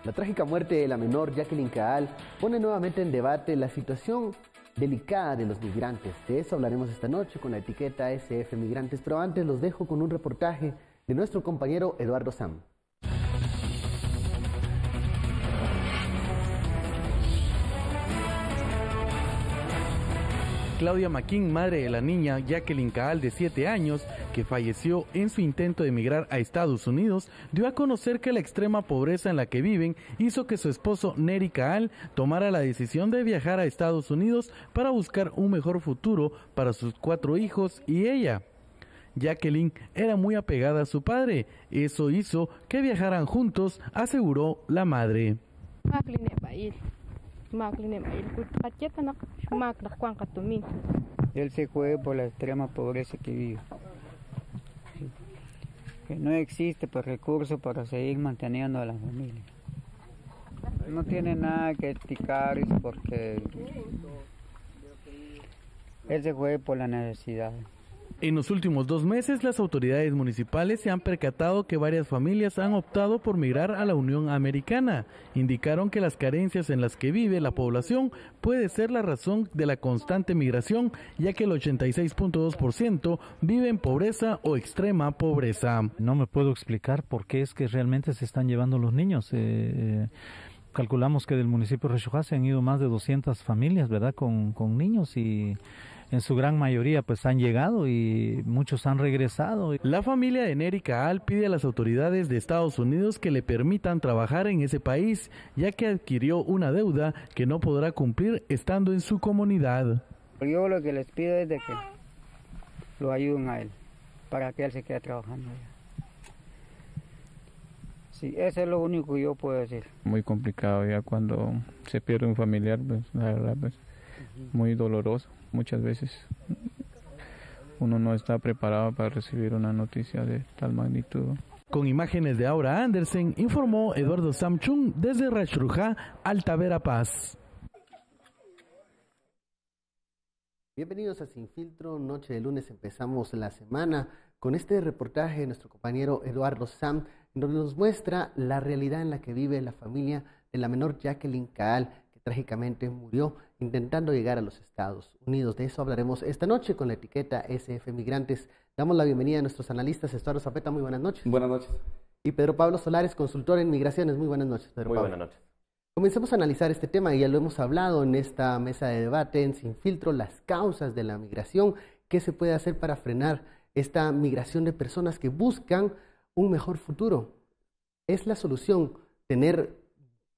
La trágica muerte de la menor Jacqueline Caal pone nuevamente en debate la situación delicada de los migrantes. De eso hablaremos esta noche con la etiqueta SF Migrantes, pero antes los dejo con un reportaje de nuestro compañero Eduardo Sam. Claudia Maquín, madre de la niña Jacqueline Caal de 7 años, que falleció en su intento de emigrar a Estados Unidos, dio a conocer que la extrema pobreza en la que viven hizo que su esposo Nery Caal tomara la decisión de viajar a Estados Unidos para buscar un mejor futuro para sus 4 hijos y ella. Jacqueline era muy apegada a su padre, eso hizo que viajaran juntos, aseguró la madre. Él se fue por la extrema pobreza que vive. Que no existe pues, recursos para seguir manteniendo a la familia. No tiene nada que explicar porque él se fue por la necesidad. En los últimos 2 meses, las autoridades municipales se han percatado que varias familias han optado por migrar a la Unión Americana. Indicaron que las carencias en las que vive la población puede ser la razón de la constante migración, ya que el 86.2% vive en pobreza o extrema pobreza. No me puedo explicar por qué es que realmente se están llevando los niños. Calculamos que del municipio de Rexojá se han ido más de 200 familias, ¿verdad?, con niños, y en su gran mayoría pues han llegado y muchos han regresado. La familia de Nery Caal pide a las autoridades de Estados Unidos que le permitan trabajar en ese país, ya que adquirió una deuda que no podrá cumplir estando en su comunidad. Yo lo que les pido es de que lo ayuden a él, para que él se quede trabajando allá. Sí, eso es lo único que yo puedo decir. Muy complicado ya cuando se pierde un familiar, pues la verdad, pues muy doloroso. Muchas veces uno no está preparado para recibir una noticia de tal magnitud. Con imágenes de Aura Andersen, informó Eduardo Samchung desde Rexojá, Alta Verapaz. Bienvenidos a Sin Filtro, noche de lunes empezamos la semana con este reportaje de nuestro compañero Eduardo Sam, donde nos muestra la realidad en la que vive la familia de la menor Jacqueline Caal, que trágicamente murió intentando llegar a los Estados Unidos. De eso hablaremos esta noche con la etiqueta SF Migrantes. Damos la bienvenida a nuestros analistas. Estuardo Zapeta, muy buenas noches. Buenas noches. Y Pedro Pablo Solares, consultor en migraciones. Muy buenas noches, Pedro Pablo. Muy buenas noches. Comencemos a analizar este tema, y ya lo hemos hablado en esta mesa de debate en Sin Filtro, las causas de la migración. ¿Qué se puede hacer para frenar esta migración de personas que buscan un mejor futuro? ¿Es la solución tener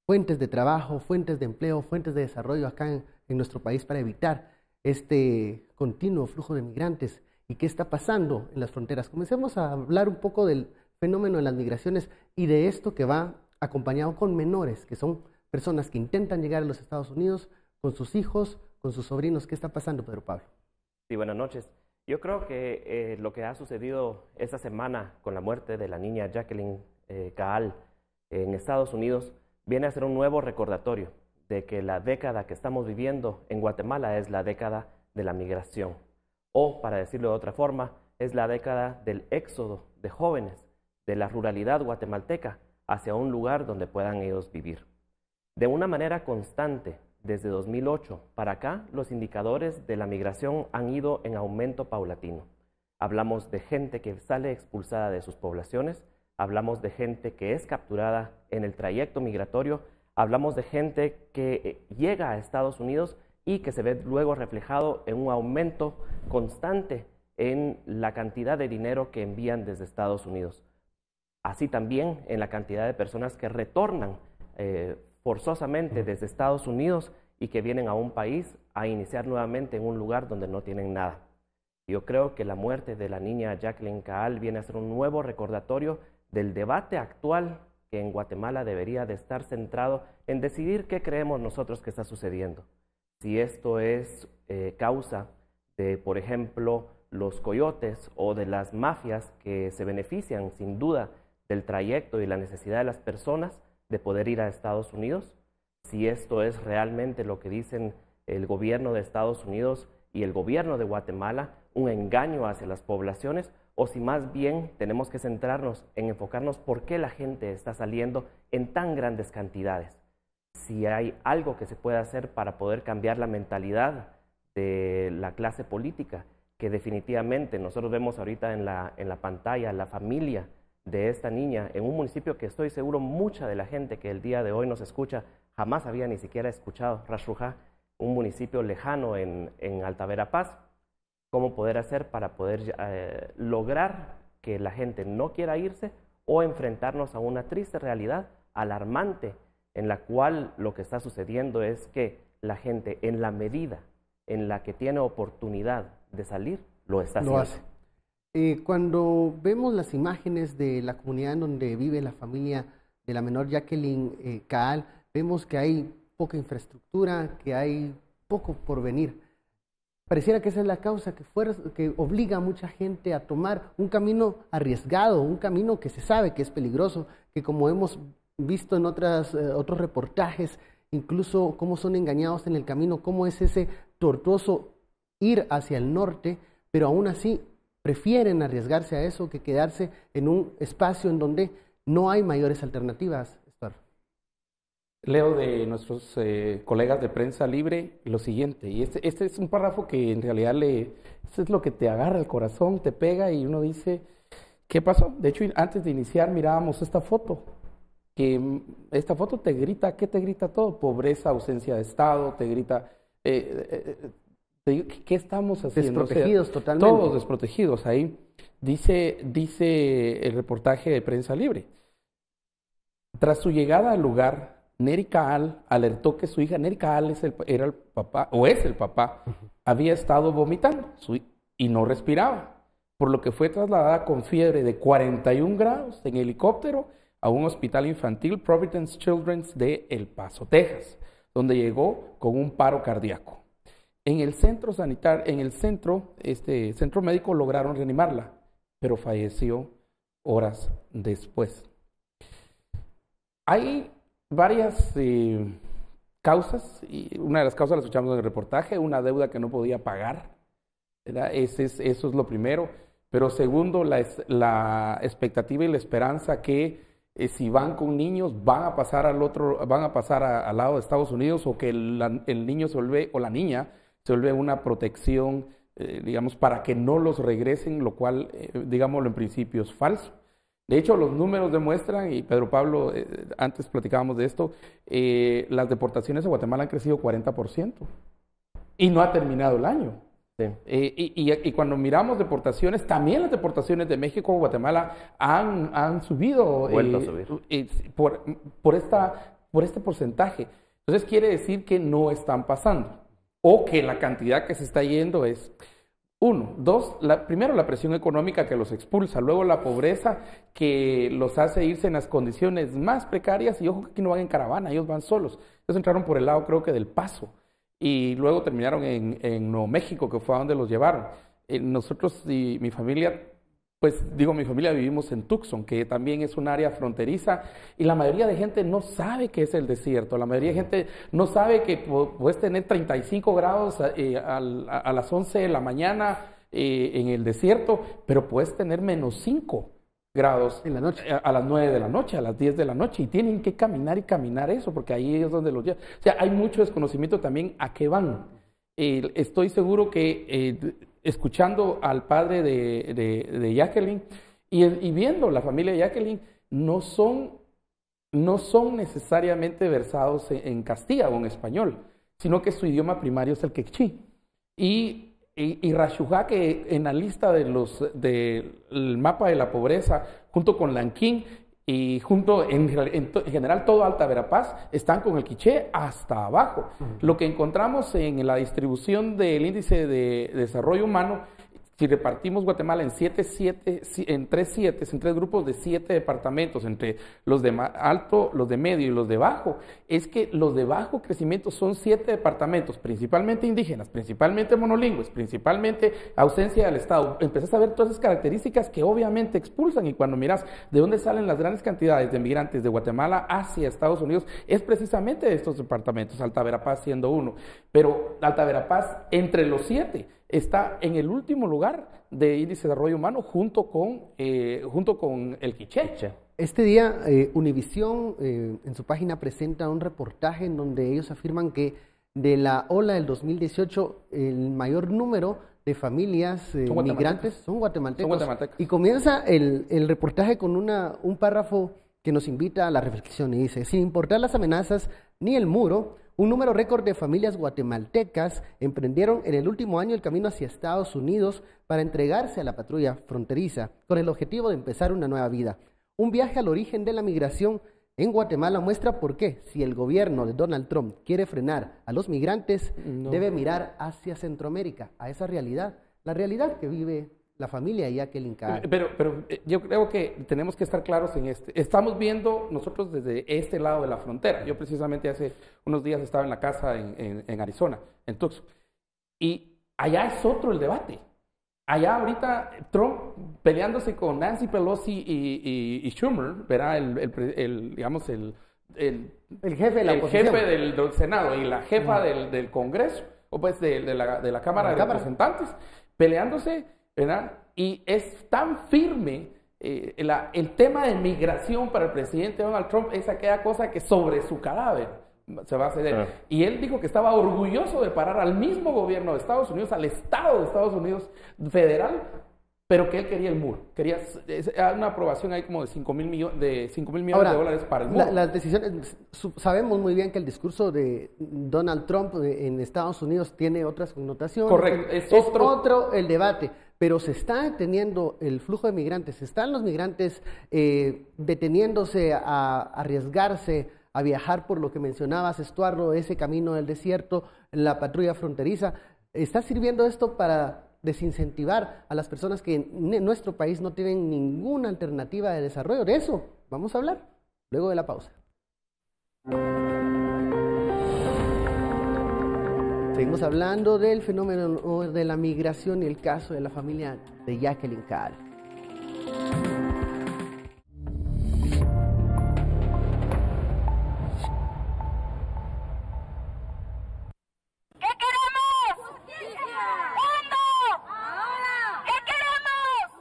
fuentes de trabajo, fuentes de empleo, fuentes de desarrollo acá en nuestro país para evitar este continuo flujo de migrantes? ¿Y qué está pasando en las fronteras? Comencemos a hablar un poco del fenómeno de las migraciones y de esto que va acompañado con menores, que son personas que intentan llegar a los Estados Unidos con sus hijos, con sus sobrinos. ¿Qué está pasando, Pedro Pablo? Sí, buenas noches. Yo creo que lo que ha sucedido esta semana con la muerte de la niña Jacqueline Caal en Estados Unidos viene a ser un nuevo recordatorio de que la década que estamos viviendo en Guatemala es la década de la migración. O, para decirlo de otra forma, es la década del éxodo de jóvenes de la ruralidad guatemalteca hacia un lugar donde puedan ellos vivir. De una manera constante, desde 2008 para acá, los indicadores de la migración han ido en aumento paulatino. Hablamos de gente que sale expulsada de sus poblaciones, hablamos de gente que es capturada en el trayecto migratorio, hablamos de gente que llega a Estados Unidos y que se ve luego reflejado en un aumento constante en la cantidad de dinero que envían desde Estados Unidos. Así también en la cantidad de personas que retornan forzosamente desde Estados Unidos y que vienen a un país a iniciar nuevamente en un lugar donde no tienen nada. Yo creo que la muerte de la niña Jacqueline Caal viene a ser un nuevo recordatorio del debate actual que en Guatemala debería de estar centrado en decidir qué creemos nosotros que está sucediendo. Si esto es causa de, por ejemplo, los coyotes o de las mafias que se benefician sin duda del trayecto y la necesidad de las personas de poder ir a Estados Unidos, si esto es realmente lo que dicen el gobierno de Estados Unidos y el gobierno de Guatemala, un engaño hacia las poblaciones, o si más bien tenemos que centrarnos en enfocarnos por qué la gente está saliendo en tan grandes cantidades. Si hay algo que se puede hacer para poder cambiar la mentalidad de la clase política, que definitivamente nosotros vemos ahorita en la pantalla la familia de esta niña en un municipio que estoy seguro mucha de la gente que el día de hoy nos escucha jamás había ni siquiera escuchado, Ras Shujaa, un municipio lejano en Alta Verapaz. ¿Cómo poder hacer para poder lograr que la gente no quiera irse o enfrentarnos a una triste realidad alarmante en la cual lo que está sucediendo es que la gente, en la medida en la que tiene oportunidad de salir, lo está haciendo? Lo hace. Cuando vemos las imágenes de la comunidad en donde vive la familia de la menor Jacqueline Kaal, vemos que hay poca infraestructura, que hay poco por venir. Pareciera que esa es la causa que obliga a mucha gente a tomar un camino arriesgado, un camino que se sabe que es peligroso, que como hemos visto en otros reportajes, incluso cómo son engañados en el camino, cómo es ese tortuoso ir hacia el norte, pero aún así prefieren arriesgarse a eso que quedarse en un espacio en donde no hay mayores alternativas. Leo de nuestros colegas de Prensa Libre lo siguiente, y este es un párrafo que en realidad eso es lo que te agarra el corazón, te pega y uno dice, ¿qué pasó? De hecho, antes de iniciar mirábamos esta foto, que esta foto te grita, ¿qué te grita todo? Pobreza, ausencia de Estado, te grita, ¿qué estamos haciendo? Desprotegidos, o sea, totalmente. Todos desprotegidos. Ahí dice el reportaje de Prensa Libre. Tras su llegada al lugar, Neri Kaal alertó que su hija, Neri Kaal era el papá, o es el papá, había estado vomitando y no respiraba, por lo que fue trasladada con fiebre de 41 grados en helicóptero a un hospital infantil, Providence Children's de El Paso, Texas, donde llegó con un paro cardíaco. En el centro médico lograron reanimarla, pero falleció horas después. Hay varias causas, y una de las causas la escuchamos en el reportaje, una deuda que no podía pagar, ¿verdad? Eso es lo primero, pero segundo, la expectativa y la esperanza que si van con niños van a pasar al lado de Estados Unidos, o que el niño se vuelve, o la niña se vuelve una protección, digamos, para que no los regresen, lo cual, digámoslo en principio, es falso. De hecho, los números demuestran, y Pedro Pablo, antes platicábamos de esto, las deportaciones a Guatemala han crecido 40% y no ha terminado el año. Sí. Y cuando miramos deportaciones, también las deportaciones de México a Guatemala han subido. Vuelto a subir. Por este porcentaje. Entonces quiere decir que no están pasando, o que la cantidad que se está yendo es... Uno. Dos, primero la presión económica que los expulsa, luego la pobreza que los hace irse en las condiciones más precarias, y ojo que aquí no van en caravana, ellos van solos. Ellos entraron por el lado, creo que del Paso, y luego terminaron en Nuevo México, que fue a donde los llevaron. Nosotros y mi familia, mi familia vivimos en Tucson, que también es un área fronteriza, y la mayoría de gente no sabe qué es el desierto. La mayoría de gente no sabe que puedes tener 35 grados a las 11 de la mañana en el desierto, pero puedes tener -5 grados en la noche, a las 9 de la noche, a las 10 de la noche, y tienen que caminar eso, porque ahí es donde los llevan. O sea, hay mucho desconocimiento también a qué van. Estoy seguro que... escuchando al padre de Jacqueline y viendo la familia de Jacqueline, no son necesariamente versados en Castilla o en español, sino que su idioma primario es el quechí. Y Ras Shujaa, que en la lista del mapa de la pobreza, junto con Lanquín y en general todo Alta Verapaz, están con el quiché hasta abajo. Lo que encontramos en la distribución del índice de desarrollo humano, si repartimos Guatemala en tres grupos de 7 departamentos, entre los de alto, los de medio y los de bajo, es que los de bajo crecimiento son 7 departamentos, principalmente indígenas, principalmente monolingües, principalmente ausencia del Estado. Empezás a ver todas esas características que obviamente expulsan, y cuando miras de dónde salen las grandes cantidades de migrantes de Guatemala hacia Estados Unidos, es precisamente de estos departamentos, Alta Verapaz siendo uno. Pero Alta Verapaz, entre los 7, está en el último lugar de índice de desarrollo humano junto con el quiché. Este día, Univisión en su página presenta un reportaje en donde ellos afirman que de la ola del 2018, el mayor número de familias migrantes son guatemaltecos. Y comienza el reportaje con un párrafo que nos invita a la reflexión y dice: sin importar las amenazas ni el muro, un número récord de familias guatemaltecas emprendieron en el último año el camino hacia Estados Unidos para entregarse a la patrulla fronteriza con el objetivo de empezar una nueva vida. Un viaje al origen de la migración en Guatemala muestra por qué, si el gobierno de Donald Trump quiere frenar a los migrantes, debe mirar hacia Centroamérica, a esa realidad, la realidad que vive la familia Jacqueline Caal. Pero yo creo que tenemos que estar claros en estamos viendo nosotros desde este lado de la frontera. Yo precisamente hace unos días estaba en la casa en Arizona, en Tucson, y allá es otro el debate. Allá ahorita Trump peleándose con Nancy Pelosi y Schumer, verá digamos el jefe de la oposición, jefe del Senado y la jefa del Congreso, o pues de la Cámara de Representantes, peleándose, ¿verdad? Y es tan firme el tema de migración para el presidente Donald Trump, es aquella cosa que sobre su cadáver se va a ceder. Y él dijo que estaba orgulloso de parar al mismo gobierno de Estados Unidos, al Estado de Estados Unidos federal, pero que él quería el muro. Quería una aprobación ahí como de 5,000 millones de dólares para el muro. Las decisiones, sabemos muy bien que el discurso de Donald Trump en Estados Unidos tiene otras connotaciones. Correcto. Es otro el debate. Pero se está deteniendo el flujo de migrantes, están los migrantes deteniéndose a arriesgarse, a viajar por lo que mencionabas, Estuardo, ese camino del desierto, la patrulla fronteriza. ¿Está sirviendo esto para desincentivar a las personas que en nuestro país no tienen ninguna alternativa de desarrollo? De eso vamos a hablar luego de la pausa. Seguimos hablando del fenómeno de la migración y el caso de la familia de Jacqueline Caal.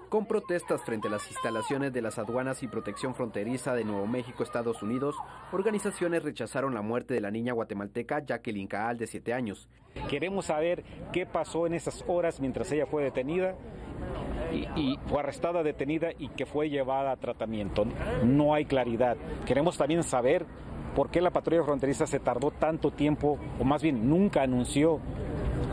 Con protestas frente a las instalaciones de las aduanas y protección fronteriza de Nuevo México, Estados Unidos, organizaciones rechazaron la muerte de la niña guatemalteca Jacqueline Caal, de 7 años. Queremos saber qué pasó en esas horas mientras ella fue detenida y fue arrestada, detenida y que fue llevada a tratamiento. No hay claridad. Queremos también saber por qué la patrulla fronteriza se tardó tanto tiempo, o más bien nunca anunció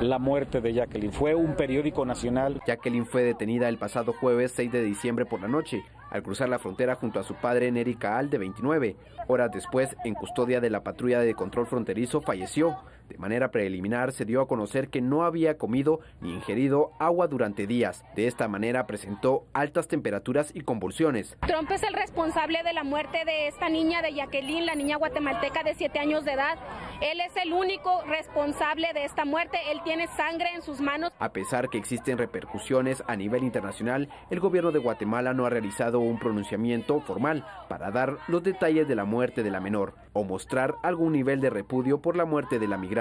la muerte de Jacqueline. Fue un periódico nacional. Jacqueline fue detenida el pasado jueves 6 de diciembre por la noche, al cruzar la frontera junto a su padre Nery Caal, de 29. Horas después, en custodia de la patrulla de control fronterizo, falleció. De manera preliminar, se dio a conocer que no había comido ni ingerido agua durante días. De esta manera presentó altas temperaturas y convulsiones. Trump es el responsable de la muerte de esta niña, de Jacqueline, la niña guatemalteca de 7 años de edad. Él es el único responsable de esta muerte. Él tiene sangre en sus manos. A pesar que existen repercusiones a nivel internacional, el gobierno de Guatemala no ha realizado un pronunciamiento formal para dar los detalles de la muerte de la menor o mostrar algún nivel de repudio por la muerte de la migrante.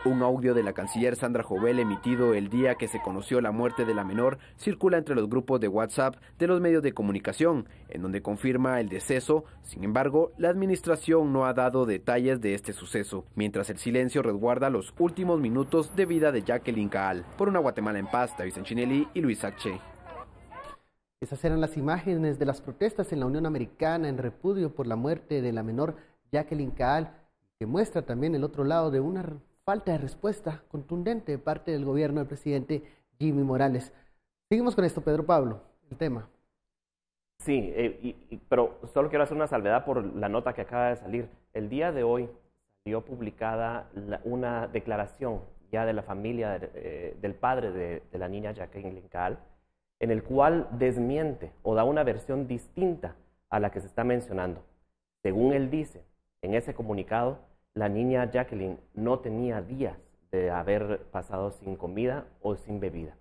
Un audio de la canciller Sandra Jovel emitido el día que se conoció la muerte de la menor circula entre los grupos de WhatsApp de los medios de comunicación, en donde confirma el deceso. Sin embargo, la administración no ha dado detalles de este suceso, mientras el silencio resguarda los últimos minutos de vida de Jacqueline Caal. Por una Guatemala en paz, David Sanchinelli y Luis Sache. Esas eran las imágenes de las protestas en la Unión Americana en repudio por la muerte de la menor Jacqueline Caal, que muestra también el otro lado de una falta de respuesta contundente de parte del gobierno del presidente Jimmy Morales. Seguimos con esto, Pedro Pablo, el tema. Sí, pero solo quiero hacer una salvedad por la nota que acaba de salir. El día de hoy salió publicada una declaración ya de la familia del padre de la niña Jacqueline Caal, en el cual desmiente o da una versión distinta a la que se está mencionando. Según él dice, en ese comunicado, la niña Jacqueline no tenía días de haber pasado sin comida o sin bebida.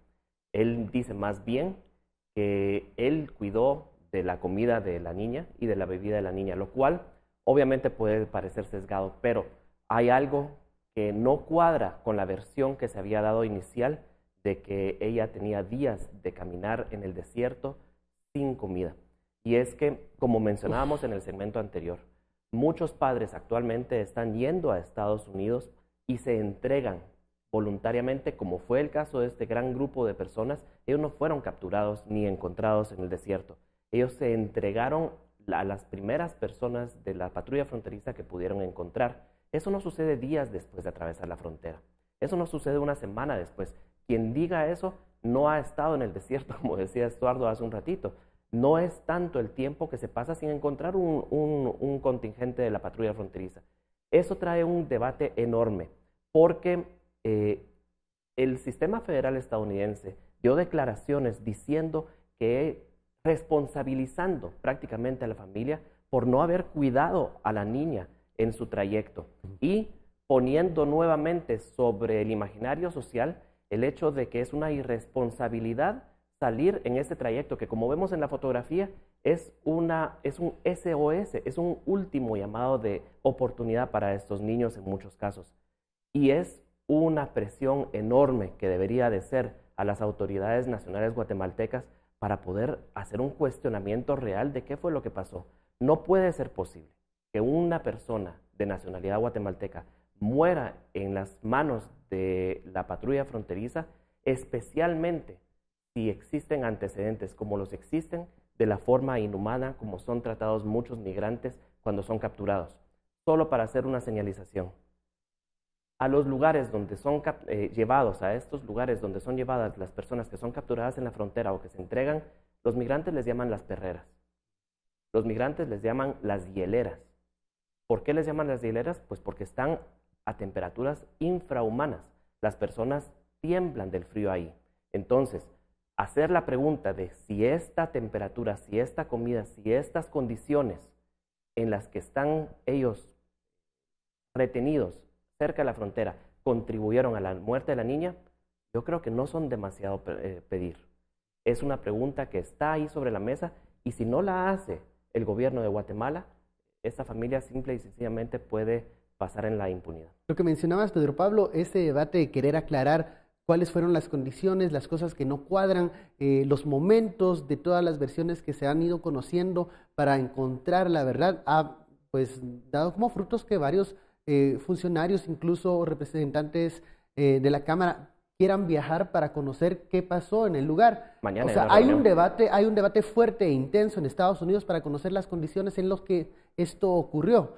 Él dice más bien que él cuidó de la comida de la niña y de la bebida de la niña, lo cual obviamente puede parecer sesgado, pero hay algo que no cuadra con la versión que se había dado inicial de que ella tenía días de caminar en el desierto sin comida. Y es que, como mencionábamos en el segmento anterior, muchos padres actualmente están yendo a Estados Unidos y se entregan voluntariamente, como fue el caso de este gran grupo de personas. Ellos no fueron capturados ni encontrados en el desierto. Ellos se entregaron a las primeras personas de la patrulla fronteriza que pudieron encontrar. Eso no sucede días después de atravesar la frontera. Eso no sucede una semana después. Quien diga eso no ha estado en el desierto, como decía Estuardo hace un ratito. No es tanto el tiempo que se pasa sin encontrar un contingente de la patrulla fronteriza. Eso trae un debate enorme, porque el sistema federal estadounidense dio declaraciones diciendo que responsabilizando prácticamente a la familia por no haber cuidado a la niña en su trayecto y poniendo nuevamente sobre el imaginario social el hecho de que es una irresponsabilidad salir en este trayecto, que como vemos en la fotografía es un SOS, es un último llamado de oportunidad para estos niños en muchos casos. Y es una presión enorme que debería de ser a las autoridades nacionales guatemaltecas para poder hacer un cuestionamiento real de qué fue lo que pasó. No puede ser posible que una persona de nacionalidad guatemalteca muera en las manos de la patrulla fronteriza, especialmente si existen antecedentes como los existen de la forma inhumana como son tratados muchos migrantes cuando son capturados. Solo para hacer una señalización. A los lugares donde son llevados, a estos lugares donde son llevadas las personas que son capturadas en la frontera o que se entregan, los migrantes les llaman las perreras. Los migrantes les llaman las hieleras. ¿Por qué les llaman las hieleras? Pues porque están a temperaturas infrahumanas. Las personas tiemblan del frío ahí. Entonces, hacer la pregunta de si esta temperatura, si esta comida, si estas condiciones en las que están ellos retenidos cerca de la frontera contribuyeron a la muerte de la niña, yo creo que no son demasiado pedir. Es una pregunta que está ahí sobre la mesa y si no la hace el gobierno de Guatemala, esta familia simple y sencillamente puede pasar en la impunidad. Lo que mencionabas, Pedro Pablo, ese debate de querer aclarar cuáles fueron las condiciones, las cosas que no cuadran, los momentos de todas las versiones que se han ido conociendo para encontrar la verdad, ha pues dado como frutos que varios funcionarios, incluso representantes de la Cámara, quieran viajar para conocer qué pasó en el lugar. Mañana o sea, hay un debate fuerte e intenso en Estados Unidos para conocer las condiciones en las que esto ocurrió.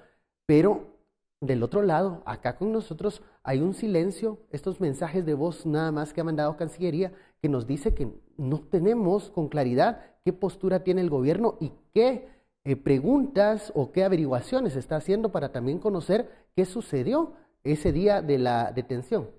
Pero del otro lado, acá con nosotros hay un silencio, estos mensajes de voz nada más que ha mandado Cancillería, que nos dice que no tenemos con claridad qué postura tiene el gobierno y qué preguntas o qué averiguaciones está haciendo para también conocer qué sucedió ese día de la detención.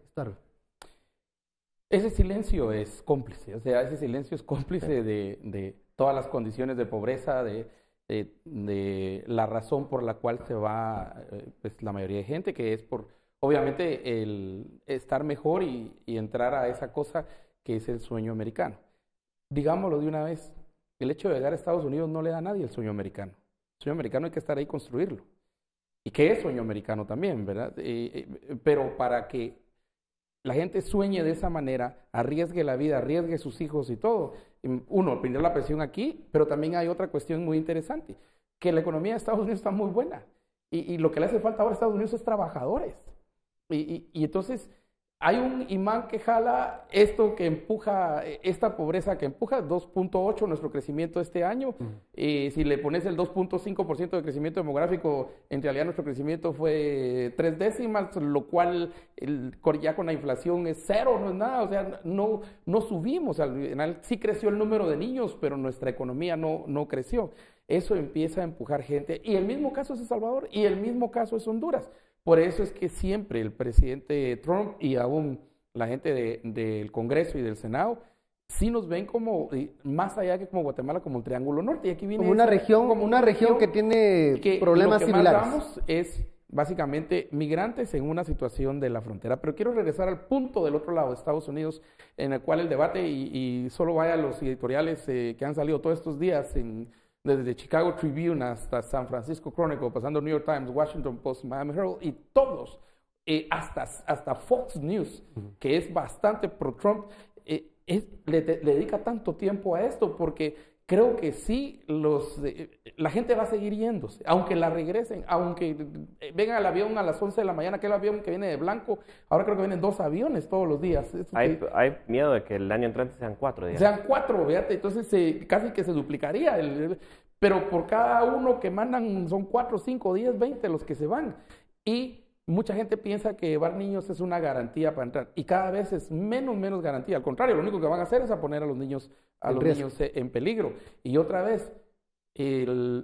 Ese silencio es cómplice, o sea, ese silencio es cómplice de todas las condiciones de pobreza, de la razón por la cual se va pues, la mayoría de gente, que es por, obviamente, el estar mejor y entrar a esa cosa que es el sueño americano. Digámoslo de una vez, el hecho de llegar a Estados Unidos no le da a nadie el sueño americano. El sueño americano hay que estar ahí y construirlo. Y que es sueño americano también, ¿verdad? Pero para que la gente sueñe de esa manera, arriesgue la vida, arriesgue sus hijos y todo. Uno, poner la presión aquí, pero también hay otra cuestión muy interesante, que la economía de Estados Unidos está muy buena. Y lo que le hace falta ahora a Estados Unidos es trabajadores. Y entonces hay un imán que jala esto que empuja, esta pobreza que empuja 2.8 nuestro crecimiento este año. Si le pones el 2.5% de crecimiento demográfico, en realidad nuestro crecimiento fue 3 décimas, lo cual ya con la inflación es cero, no es nada. O sea, no subimos. Al final sí creció el número de niños, pero nuestra economía no creció. Eso empieza a empujar gente. Y el mismo caso es El Salvador y el mismo caso es Honduras. Por eso es que siempre el presidente Trump y aún la gente del Congreso y del Senado sí nos ven como, más allá que como Guatemala, como el Triángulo Norte. Y aquí viene como una región que tiene problemas similares. Lo que más vamos es básicamente migrantes en una situación de la frontera. Pero quiero regresar al punto del otro lado de Estados Unidos, en el cual el debate, y solo vaya a los editoriales que han salido todos estos días desde Chicago Tribune hasta San Francisco Chronicle, pasando New York Times, Washington Post, Miami Herald, y todos, hasta Fox News, que es bastante pro-Trump, le dedica tanto tiempo a esto, porque creo que sí, la gente va a seguir yéndose, aunque la regresen, aunque vengan al avión a las 11 de la mañana, aquel avión que viene de blanco, ahora creo que vienen 2 aviones todos los días. Hay miedo de que el año entrante sean 4 días. Sean 4, fíjate, entonces casi que se duplicaría, pero por cada uno que mandan son 4, 5, 10, 20 los que se van. Y mucha gente piensa que llevar niños es una garantía para entrar, y cada vez es menos garantía. Al contrario, lo único que van a hacer es a poner a los niños en peligro. Y otra vez,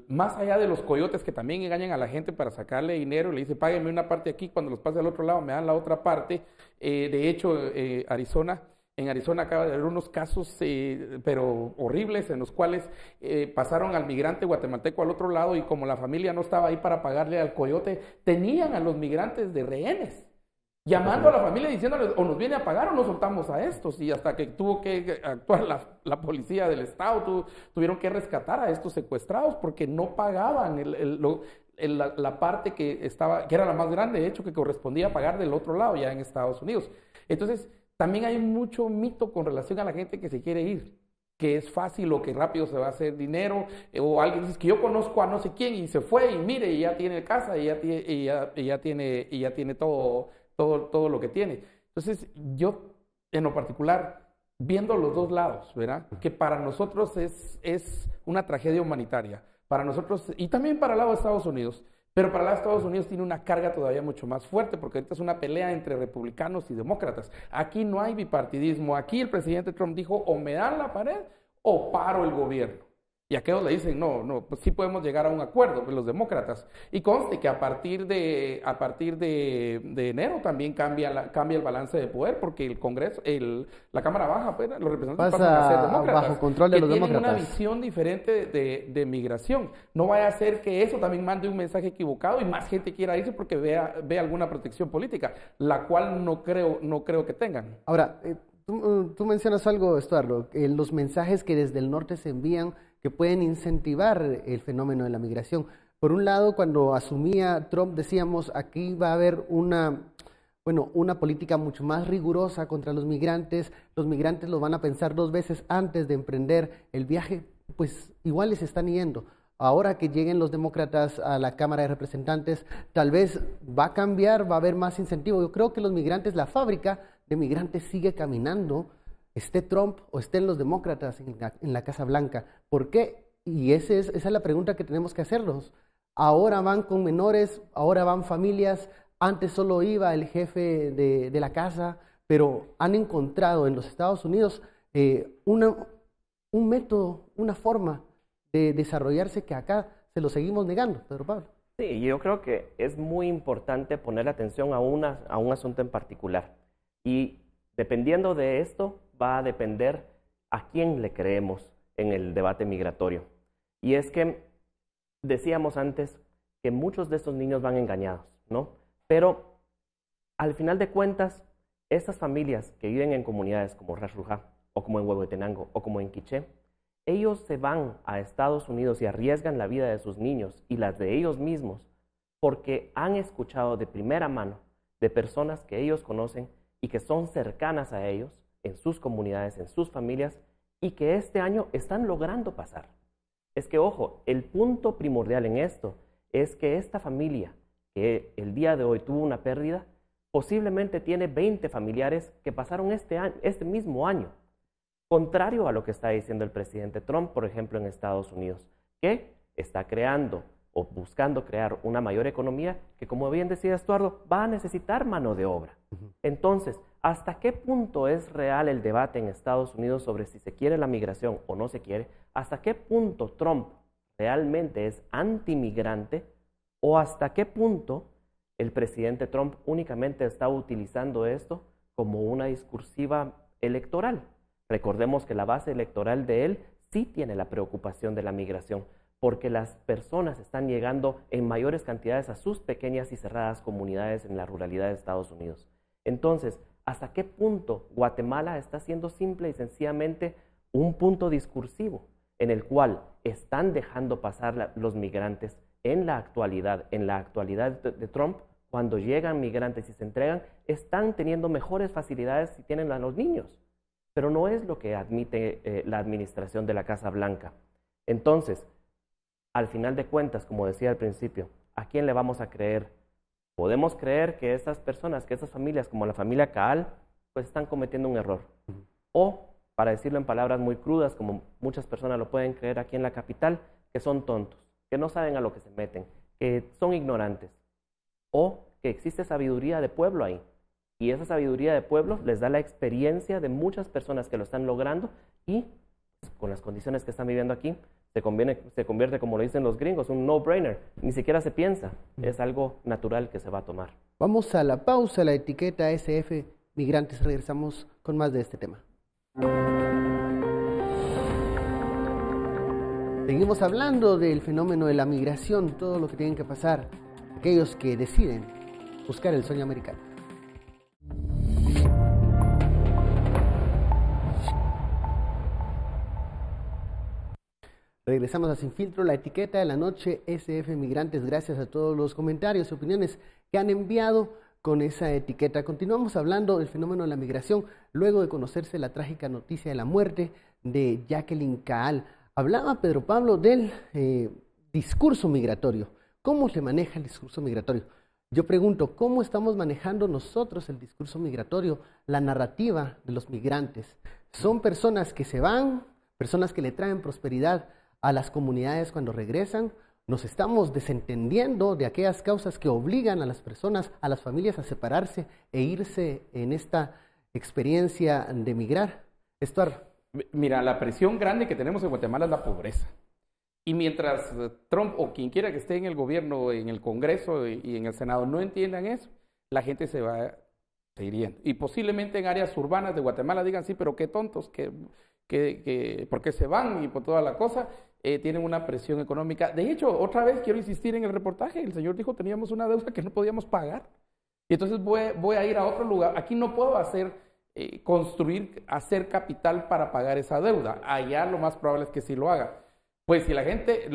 más allá de los coyotes que también engañan a la gente para sacarle dinero, le dice, páguenme una parte aquí, cuando los pase al otro lado me dan la otra parte. De hecho, en Arizona acaba de haber unos casos, pero horribles, en los cuales pasaron al migrante guatemalteco al otro lado, y como la familia no estaba ahí para pagarle al coyote, tenían a los migrantes de rehenes, llamando a la familia diciéndoles, o nos viene a pagar o nos soltamos a estos. Y hasta que tuvo que actuar la policía del estado, tuvieron que rescatar a estos secuestrados porque no pagaban la parte que era la más grande, de hecho, que correspondía a pagar del otro lado, ya en Estados Unidos. Entonces, también hay mucho mito con relación a la gente que se quiere ir, que es fácil o que rápido se va a hacer dinero, o alguien dice que yo conozco a no sé quién y se fue y mire, y ya tiene casa, y ya tiene todo lo que tiene. Entonces, yo, en lo particular, viendo los dos lados, ¿verdad? Que para nosotros es una tragedia humanitaria, para nosotros, y también para el lado de Estados Unidos, pero para el lado de Estados Unidos tiene una carga todavía mucho más fuerte, porque ahorita es una pelea entre republicanos y demócratas. Aquí no hay bipartidismo. Aquí el presidente Trump dijo, o me dan la pared o paro el gobierno. Y aquellos le dicen, no, pues sí podemos llegar a un acuerdo, pues los demócratas. Y conste que a partir de enero también cambia el balance de poder, porque el Congreso, la Cámara Baja, pues, los representantes pasan a ser demócratas, bajo control de los demócratas. Tienen una visión diferente de migración. No vaya a ser que eso también mande un mensaje equivocado y más gente quiera irse porque ve alguna protección política, la cual no creo que tengan. Ahora, tú mencionas algo, Estuardo, los mensajes que desde el norte se envían que pueden incentivar el fenómeno de la migración. Por un lado, cuando asumía Trump, decíamos, aquí va a haber una política mucho más rigurosa contra los migrantes los van a pensar 2 veces antes de emprender el viaje, pues igual les están yendo. Ahora que lleguen los demócratas a la Cámara de Representantes, tal vez va a cambiar, va a haber más incentivo. Yo creo que los migrantes, la fábrica de migrantes sigue caminando, esté Trump o estén los demócratas en la Casa Blanca. ¿Por qué? Y esa es la pregunta que tenemos que hacernos. Ahora van con menores, ahora van familias, antes solo iba el jefe de la casa, pero han encontrado en los Estados Unidos un método, una forma de desarrollarse que acá se lo seguimos negando, Pedro Pablo. Sí, yo creo que es muy importante poner atención a un asunto en particular. Y dependiendo de esto, va a depender a quién le creemos en el debate migratorio. Y es que decíamos antes que muchos de estos niños van engañados, ¿no? Pero al final de cuentas, estas familias que viven en comunidades como Ras Rujá, o como en Huehuetenango, o como en Quiché, ellos se van a Estados Unidos y arriesgan la vida de sus niños y las de ellos mismos porque han escuchado de primera mano de personas que ellos conocen y que son cercanas a ellos, en sus comunidades, en sus familias, y que este año están logrando pasar. Es que, ojo, el punto primordial en esto es que esta familia que el día de hoy tuvo una pérdida, posiblemente tiene 20 familiares que pasaron este mismo año. Contrario a lo que está diciendo el presidente Trump, por ejemplo, en Estados Unidos, que está creando o buscando crear una mayor economía que, como bien decía Estuardo, va a necesitar mano de obra. Entonces, ¿hasta qué punto es real el debate en Estados Unidos sobre si se quiere la migración o no se quiere? ¿Hasta qué punto Trump realmente es antimigrante? ¿O hasta qué punto el presidente Trump únicamente está utilizando esto como una discursiva electoral? Recordemos que la base electoral de él sí tiene la preocupación de la migración, porque las personas están llegando en mayores cantidades a sus pequeñas y cerradas comunidades en la ruralidad de Estados Unidos. Entonces, ¿hasta qué punto Guatemala está siendo simple y sencillamente un punto discursivo en el cual están dejando pasar los migrantes en la actualidad de Trump? Cuando llegan migrantes y se entregan, están teniendo mejores facilidades si tienen a los niños. Pero no es lo que admite la administración de la Casa Blanca. Entonces, al final de cuentas, como decía al principio, ¿a quién le vamos a creer? Podemos creer que estas personas, que estas familias, como la familia Caal, pues están cometiendo un error. O, para decirlo en palabras muy crudas, como muchas personas lo pueden creer aquí en la capital, que son tontos, que no saben a lo que se meten, que son ignorantes. O que existe sabiduría de pueblo ahí. Y esa sabiduría de pueblo les da la experiencia de muchas personas que lo están logrando y pues, con las condiciones que están viviendo aquí, se convierte, como lo dicen los gringos, un no-brainer. Ni siquiera se piensa. Es algo natural que se va a tomar. Vamos a la pausa, la etiqueta SF Migrantes. Regresamos con más de este tema. Seguimos hablando del fenómeno de la migración, todo lo que tienen que pasar aquellos que deciden buscar el sueño americano. Regresamos a Sin Filtro, la etiqueta de la noche SF Migrantes. Gracias a todos los comentarios y opiniones que han enviado con esa etiqueta. Continuamos hablando del fenómeno de la migración luego de conocerse la trágica noticia de la muerte de Jacqueline Caal. Hablaba Pedro Pablo del discurso migratorio. ¿Cómo se maneja el discurso migratorio? Yo pregunto, ¿cómo estamos manejando nosotros el discurso migratorio, la narrativa de los migrantes? Son personas que se van, personas que le traen prosperidad a las comunidades cuando regresan. Nos estamos desentendiendo de aquellas causas que obligan a las personas, a las familias a separarse e irse en esta experiencia de migrar. Estuardo. Mira, la presión grande que tenemos en Guatemala es la pobreza. Y mientras Trump o quien quiera que esté en el gobierno, en el Congreso y en el Senado no entiendan eso, la gente se va a seguir yendo. Y posiblemente en áreas urbanas de Guatemala digan, sí, pero qué tontos, porque se van y por toda la cosa, tienen una presión económica. De hecho, otra vez quiero insistir en el reportaje, el señor dijo teníamos una deuda que no podíamos pagar. Y entonces voy a ir a otro lugar. Aquí no puedo hacer capital para pagar esa deuda. Allá lo más probable es que sí lo haga. Pues si la gente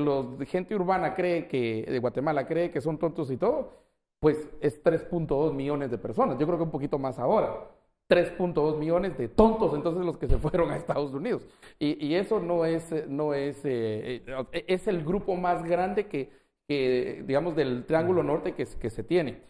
urbana de Guatemala cree que son tontos y todo, pues es 3.2 millones de personas. Yo creo que un poquito más ahora. 3.2 millones de tontos, entonces los que se fueron a Estados Unidos. Y eso es el grupo más grande que digamos, del Triángulo Norte que se tiene.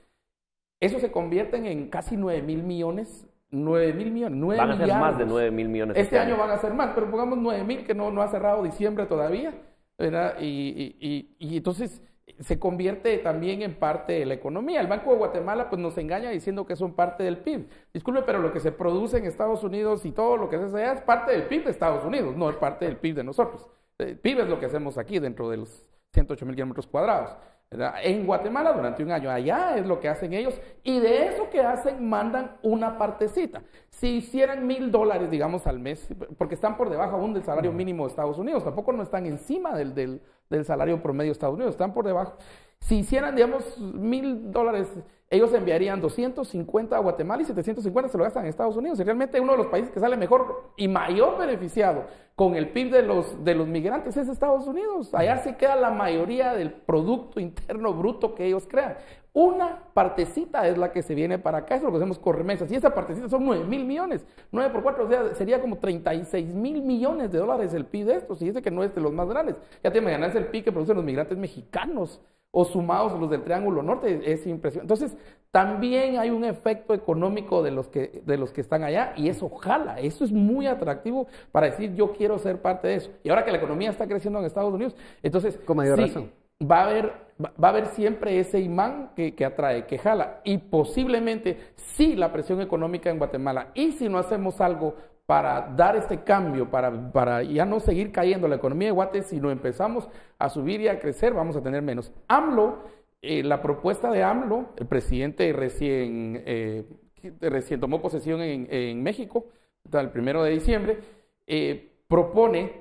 Eso se convierten en casi 9,000 millones. 9,000 millones. Van a ser más de 9,000 millones. Este año van a ser más, pero pongamos 9,000 que no ha cerrado diciembre todavía, ¿verdad? Y entonces se convierte también en parte de la economía. El Banco de Guatemala pues nos engaña diciendo que son parte del PIB. Disculpe, pero lo que se produce en Estados Unidos y todo lo que se hace allá es parte del PIB de Estados Unidos, no es parte del PIB de nosotros. El PIB es lo que hacemos aquí dentro de los 108,000 kilómetros cuadrados. ¿Verdad? En Guatemala durante un año, allá es lo que hacen ellos, y de eso que hacen mandan una partecita. Si hicieran $1,000, digamos, al mes, porque están por debajo aún del salario mínimo de Estados Unidos, tampoco no están encima del salario promedio de Estados Unidos, están por debajo. Si hicieran, digamos, $1,000, ellos enviarían 250 a Guatemala y 750 se lo gastan en Estados Unidos. Y realmente uno de los países que sale mejor y mayor beneficiado con el PIB de los migrantes es Estados Unidos. Allá se queda la mayoría del Producto Interno Bruto que ellos crean. Una partecita es la que se viene para acá, eso es lo que hacemos con remesas. Y esa partecita son 9,000 millones. 9 por 4, o sea, sería como 36,000 millones de dólares el PIB de estos. Y dice que no es de los más grandes. Ya te imaginas el PIB que producen los migrantes mexicanos o sumados los del Triángulo Norte, es impresionante. Entonces, también hay un efecto económico de los que están allá y eso jala, eso es muy atractivo para decir yo quiero ser parte de eso. Y ahora que la economía está creciendo en Estados Unidos, entonces con mayor razón. Va a haber siempre ese imán que atrae, que jala, y posiblemente sí la presión económica en Guatemala, y si no hacemos algo para dar este cambio, para ya no seguir cayendo la economía de Guate, si no empezamos a subir y a crecer, vamos a tener menos. AMLO, la propuesta de AMLO, el presidente recién tomó posesión en México, el 1 de diciembre, propone,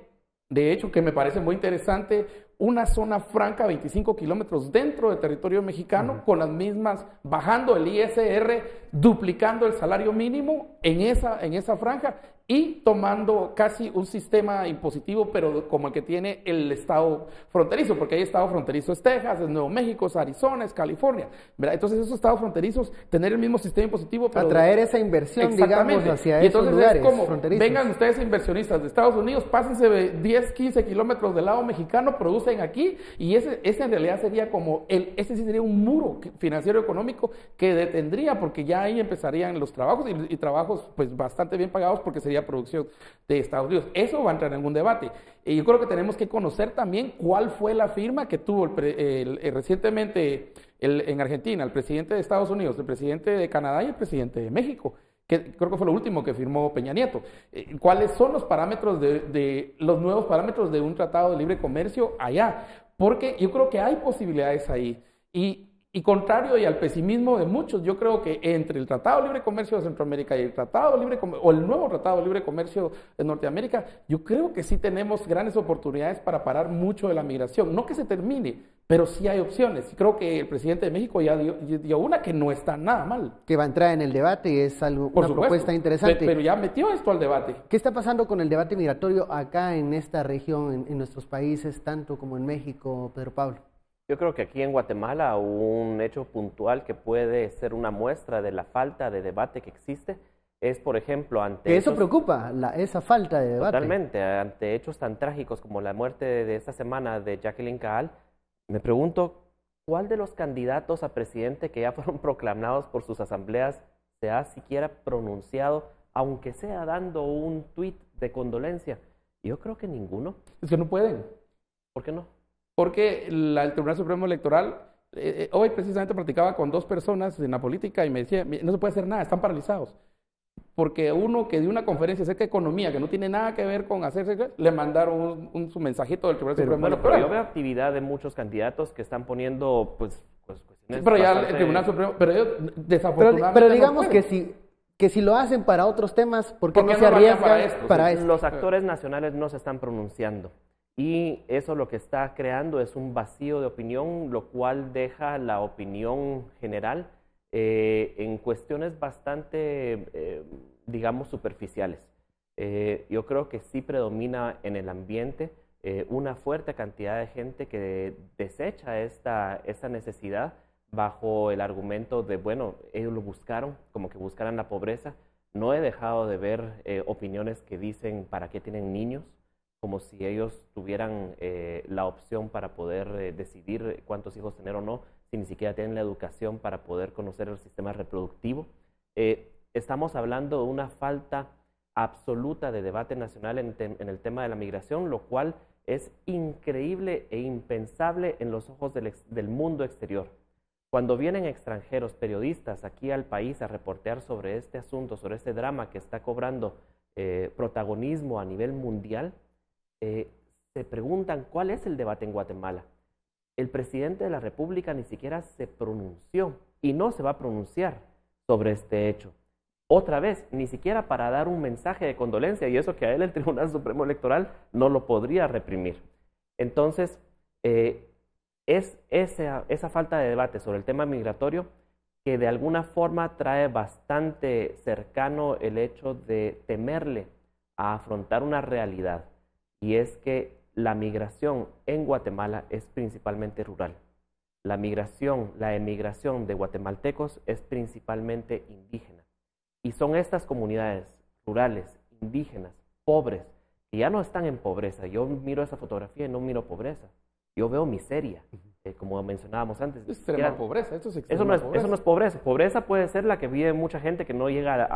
de hecho, que me parece muy interesante, una zona franca, 25 kilómetros dentro del territorio mexicano, con las mismas, bajando el ISR, duplicando el salario mínimo en esa franja, y tomando casi un sistema impositivo, pero como el que tiene el estado fronterizo, porque hay estado fronterizo es Texas, es Nuevo México, es Arizona, es California, ¿verdad? Entonces esos estados fronterizos, tener el mismo sistema impositivo, pero atraer esa inversión, digamos, hacia y esos entonces lugares es como, fronterizos. vengan ustedes inversionistas de Estados Unidos, pásense 10, 15 kilómetros del lado mexicano, producen aquí, y ese en realidad sería como, ese sí sería un muro financiero económico que detendría, porque ya ahí empezarían los trabajos, y trabajos pues bastante bien pagados, porque sería producción de Estados Unidos. Eso va a entrar en un debate. Y yo creo que tenemos que conocer también cuál fue la firma que tuvo recientemente en Argentina, el presidente de Estados Unidos, el presidente de Canadá y el presidente de México, que creo que fue lo último que firmó Peña Nieto. ¿Cuáles son los parámetros los nuevos parámetros de un tratado de libre comercio allá? Porque yo creo que hay posibilidades ahí. Y contrario y al pesimismo de muchos, yo creo que entre el Tratado de Libre Comercio de Centroamérica y el el nuevo Tratado de Libre Comercio de Norteamérica, yo creo que sí tenemos grandes oportunidades para parar mucho de la migración. No que se termine, pero sí hay opciones. Y creo que el presidente de México ya dio una que no está nada mal. Que va a entrar en el debate y es una propuesta interesante. Pero ya metió esto al debate. ¿Qué está pasando con el debate migratorio acá en esta región, en nuestros países, tanto como en México, Pedro Pablo? Yo creo que aquí en Guatemala un hecho puntual que puede ser una muestra de la falta de debate que existe es, por ejemplo, ante... Eso preocupa, esa falta de debate. Totalmente, ante hechos tan trágicos como la muerte de esta semana de Jacqueline Caal, me pregunto, ¿cuál de los candidatos a presidente que ya fueron proclamados por sus asambleas se ha siquiera pronunciado, aunque sea dando un tuit de condolencia? Yo creo que ninguno. Es que no pueden. ¿Por qué no? Porque el Tribunal Supremo Electoral, hoy precisamente platicaba con dos personas en la política y me decía, no se puede hacer nada, están paralizados. Porque uno que dio una conferencia acerca de economía, que no tiene nada que ver con hacerse, le mandaron su mensajito del Tribunal Supremo Electoral. Pero yo veo actividad de muchos candidatos que están poniendo, cuestiones... Sí, pero ya el Tribunal Supremo, pero ellos desafortunadamente... Pero digamos que si lo hacen para otros temas, ¿por qué no se arriesgan para esto? Los actores nacionales no se están pronunciando. Y eso lo que está creando es un vacío de opinión, lo cual deja la opinión general en cuestiones bastante, digamos, superficiales. Yo creo que sí predomina en el ambiente una fuerte cantidad de gente que desecha esta necesidad bajo el argumento de, bueno, ellos lo buscaron, como que buscaran la pobreza. No he dejado de ver opiniones que dicen, ¿para qué tienen niños? Como si ellos tuvieran la opción para poder decidir cuántos hijos tener o no, si ni siquiera tienen la educación para poder conocer el sistema reproductivo. Estamos hablando de una falta absoluta de debate nacional en el tema de la migración, lo cual es increíble e impensable en los ojos del mundo exterior. Cuando vienen extranjeros, periodistas aquí al país a reportear sobre este asunto, sobre este drama que está cobrando protagonismo a nivel mundial, se preguntan cuál es el debate en Guatemala. El presidente de la República ni siquiera se pronunció y no se va a pronunciar sobre este hecho. Otra vez, ni siquiera para dar un mensaje de condolencia, y eso que a él el Tribunal Supremo Electoral no lo podría reprimir. Entonces, es esa falta de debate sobre el tema migratorio que de alguna forma trae bastante cercano el hecho de temerle a afrontar una realidad. Y es que la migración en Guatemala es principalmente rural. La emigración de guatemaltecos es principalmente indígena. Y son estas comunidades rurales, indígenas, pobres, que ya no están en pobreza. Yo miro esa fotografía y no miro pobreza. Yo veo miseria, como mencionábamos antes. Es extrema pobreza, eso no es pobreza. Pobreza puede ser la que vive mucha gente que no llega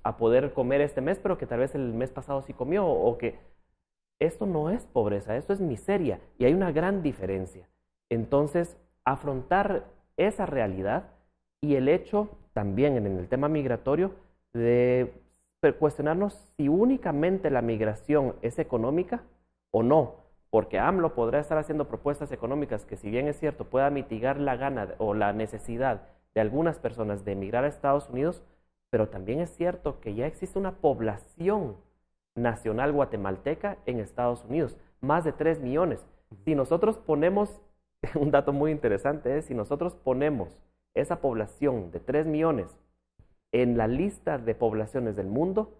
a poder comer este mes, pero que tal vez el mes pasado sí comió, o que... Esto no es pobreza, esto es miseria, y hay una gran diferencia. Entonces, afrontar esa realidad y el hecho también en el tema migratorio de cuestionarnos si únicamente la migración es económica o no, porque AMLO podrá estar haciendo propuestas económicas que, si bien es cierto, pueda mitigar la gana o la necesidad de algunas personas de emigrar a Estados Unidos, pero también es cierto que ya existe una población nacional guatemalteca en Estados Unidos, más de 3 millones. Si nosotros ponemos, un dato muy interesante es, si nosotros ponemos esa población de 3 millones en la lista de poblaciones del mundo,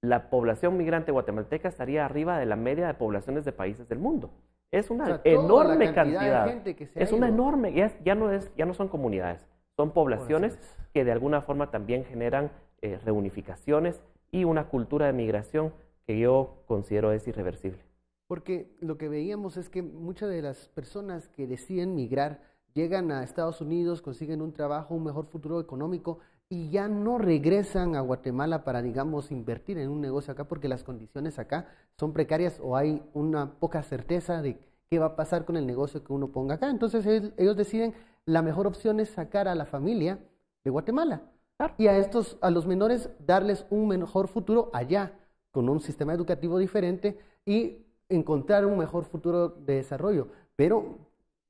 la población migrante guatemalteca estaría arriba de la media de poblaciones de países del mundo. Es una O sea, toda la enorme cantidad de cantidad. gente que se ha Es una ido. enorme, ya no son comunidades, son poblaciones que de alguna forma también generan reunificaciones y una cultura de migración que yo considero es irreversible. Porque lo que veíamos es que muchas de las personas que deciden migrar llegan a Estados Unidos, consiguen un trabajo, un mejor futuro económico y ya no regresan a Guatemala para, digamos, invertir en un negocio acá porque las condiciones acá son precarias o hay una poca certeza de qué va a pasar con el negocio que uno ponga acá. Entonces ellos deciden, la mejor opción es sacar a la familia de Guatemala y a los menores darles un mejor futuro allá, con un sistema educativo diferente y encontrar un mejor futuro de desarrollo. Pero,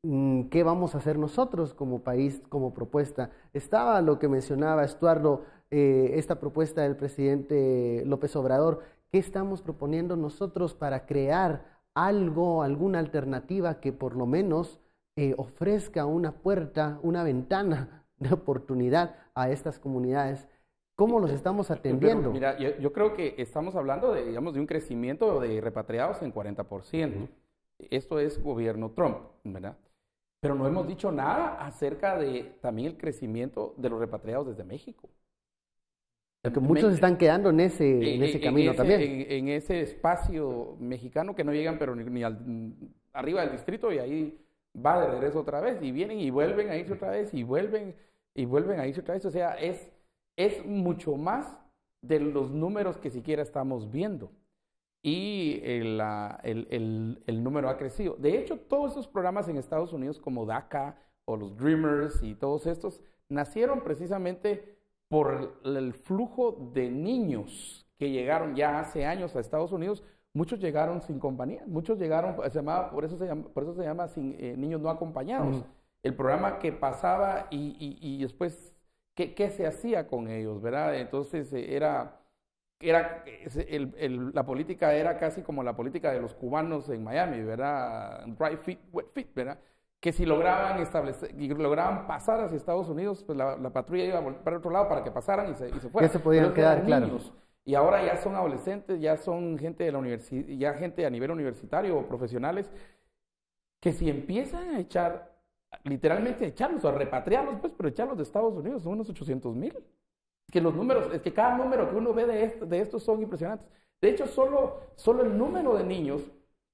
¿qué vamos a hacer nosotros como país, como propuesta? Estaba lo que mencionaba Estuardo, esta propuesta del presidente López Obrador. ¿Qué estamos proponiendo nosotros para crear algo, alguna alternativa que por lo menos ofrezca una puerta, una ventana de oportunidad a estas comunidades? ¿Cómo los estamos atendiendo? Pero, mira, yo creo que estamos hablando de, digamos, de un crecimiento de repatriados en 40%. Esto es gobierno Trump, ¿verdad? Pero no hemos dicho nada acerca de también el crecimiento de los repatriados desde México. Porque muchos están quedando en ese camino también. En ese espacio mexicano que no llegan pero ni arriba del distrito y ahí va de regreso otra vez y vienen y vuelven a irse otra vez y vuelven a irse otra vez. O sea, es mucho más de los números que siquiera estamos viendo. Y el número ha crecido. De hecho, todos estos programas en Estados Unidos como DACA o los Dreamers y todos estos nacieron precisamente por el flujo de niños que llegaron ya hace años a Estados Unidos. Muchos llegaron sin compañía, muchos llegaron, por eso se llama niños no acompañados. El programa que pasaba y después, ¿qué se hacía con ellos, verdad? Entonces la política era casi como la política de los cubanos en Miami, ¿verdad? Dry feet, wet feet, ¿verdad? Que si lograban pasar hacia Estados Unidos, pues la patrulla iba para otro lado para que pasaran y se fueran. Ya se podían quedar, claro. Niños. Y ahora ya son adolescentes, ya son gente de la universidad, ya gente a nivel universitario o profesionales, que si empiezan a echar, literalmente echarlos, a repatriarlos, pues, pero echarlos de Estados Unidos, son unos 800,000. Que los números, es que cada número que uno ve de estos son impresionantes. De hecho, solo el número de niños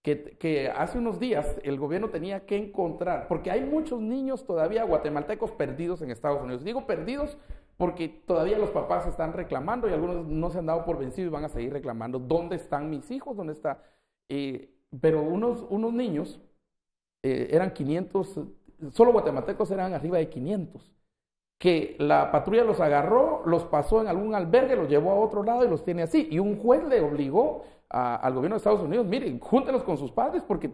que hace unos días el gobierno tenía que encontrar, porque hay muchos niños todavía guatemaltecos perdidos en Estados Unidos. Digo perdidos porque todavía los papás están reclamando y algunos no se han dado por vencidos y van a seguir reclamando. ¿Dónde están mis hijos? ¿Dónde está? Pero unos niños eran 500, solo guatemaltecos eran arriba de 500. Que la patrulla los agarró, los pasó en algún albergue, los llevó a otro lado y los tiene así. Y un juez le obligó al gobierno de Estados Unidos, miren, júntenlos con sus padres porque